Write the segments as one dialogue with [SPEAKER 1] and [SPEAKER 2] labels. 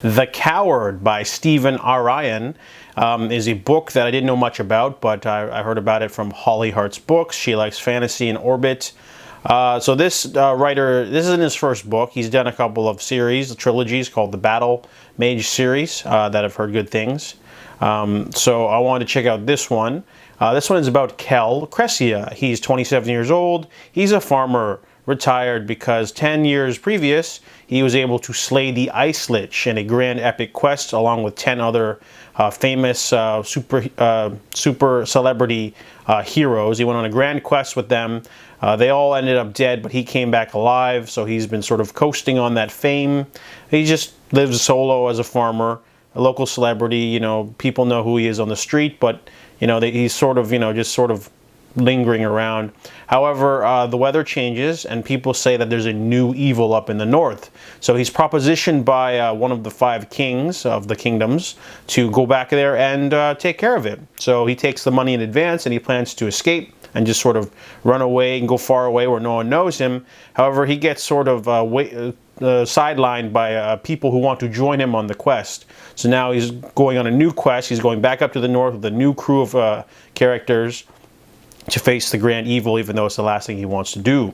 [SPEAKER 1] The Coward by Aryan is a book that I didn't know much about, but I heard about it from Holly Hart's books. She likes fantasy and orbit. So this writer, this isn't his first book. He's done a couple of series, trilogies called the Battle Mage series that I've heard good things. So I wanted to check out this one. This one is about Kel Cressia. He's 27 years old. He's a farmer, retired because 10 years previous he was able to slay the Ice Lich in a grand epic quest along with 10 other famous super celebrity heroes. He went on a grand quest with them. They all ended up dead, but he came back alive, so he's been sort of coasting on that fame. He just lives solo as a farmer, a local celebrity. You know, people know who he is on the street, but you know, he's sort of, you know, just sort of lingering around. However, the weather changes and people say that there's a new evil up in the north. So he's propositioned by one of the 5 kings of the kingdoms to go back there and take care of it. So he takes the money in advance and he plans to escape and just sort of run away and go far away where no one knows him. However, he gets sort of sidelined by people who want to join him on the quest. So now he's going on a new quest. He's going back up to the north with a new crew of characters to face the grand evil, even though it's the last thing he wants to do.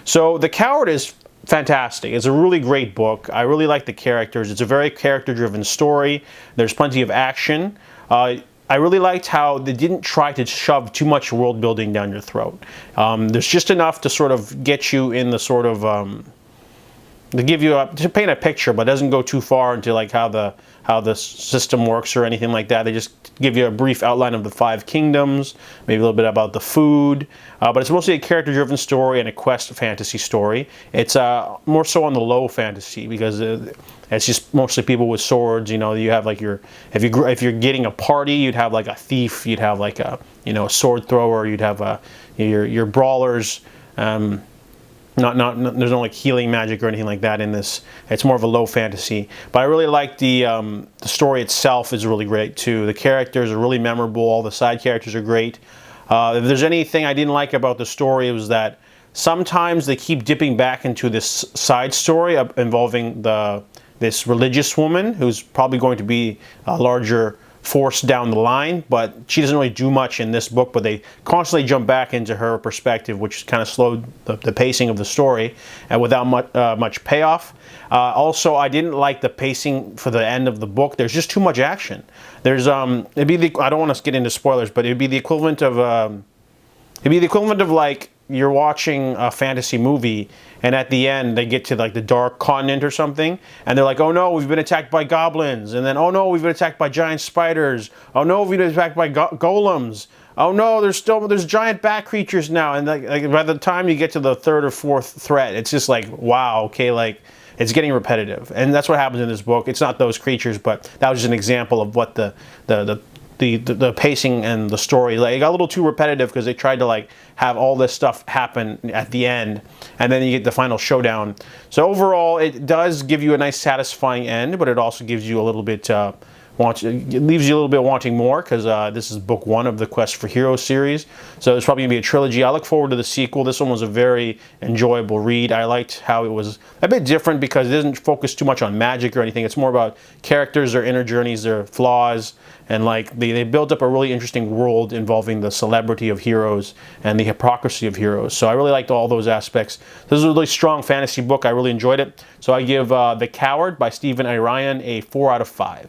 [SPEAKER 1] So The Coward is fantastic. It's a really great book. I really like the characters. It's a very character-driven story. There's plenty of action. I really liked how they didn't try to shove too much world building down your throat. There's just enough to sort of get you in the sort of to give you to paint a picture, but it doesn't go too far into like how the system works or anything like that. They just give you a brief outline of the 5 kingdoms, maybe a little bit about the food, but it's mostly a character-driven story and a quest fantasy story. It's more so on the low fantasy because it's just mostly people with swords. You know, you have like if you're getting a party, you'd have like a thief, you'd have like a a sword thrower, you'd have your brawlers. There's no like healing magic or anything like that in this. It's more of a low fantasy. But I really like the story itself is really great too. The characters are really memorable. All the side characters are great. If there's anything I didn't like about the story, it was that sometimes they keep dipping back into this side story involving this religious woman who's probably going to be a larger force down the line, but she doesn't really do much in this book, but they constantly jump back into her perspective, which kind of slowed the pacing of the story and without much payoff. Also, I didn't like the pacing for the end of the book. There's just too much action. There's it'd be the, I don't want to get into spoilers, but it'd be the equivalent of like you're watching a fantasy movie and at the end they get to like the dark continent or something and they're like, oh no, we've been attacked by goblins, and then oh no, we've been attacked by giant spiders, oh no, we've been attacked by golems, oh no, there's giant bat creatures now, and like by the time you get to the 3rd or 4th threat, it's just like, wow, okay, like it's getting repetitive. And that's what happens in this book. It's not those creatures, but that was just an example of what the pacing and the story, like, it got a little too repetitive because they tried to like have all this stuff happen at the end and then you get the final showdown. So overall, it does give you a nice satisfying end, but it also gives you a little bit it leaves you a little bit wanting more because this is book 1 of the Quest for Heroes series. So it's probably going to be a trilogy. I look forward to the sequel. This one was a very enjoyable read. I liked how it was a bit different because it doesn't focus too much on magic or anything. It's more about characters, their inner journeys, their flaws, and like they built up a really interesting world involving the celebrity of heroes and the hypocrisy of heroes. So I really liked all those aspects. This is a really strong fantasy book. I really enjoyed it. So I give The Coward by Aryan a 4 out of 5.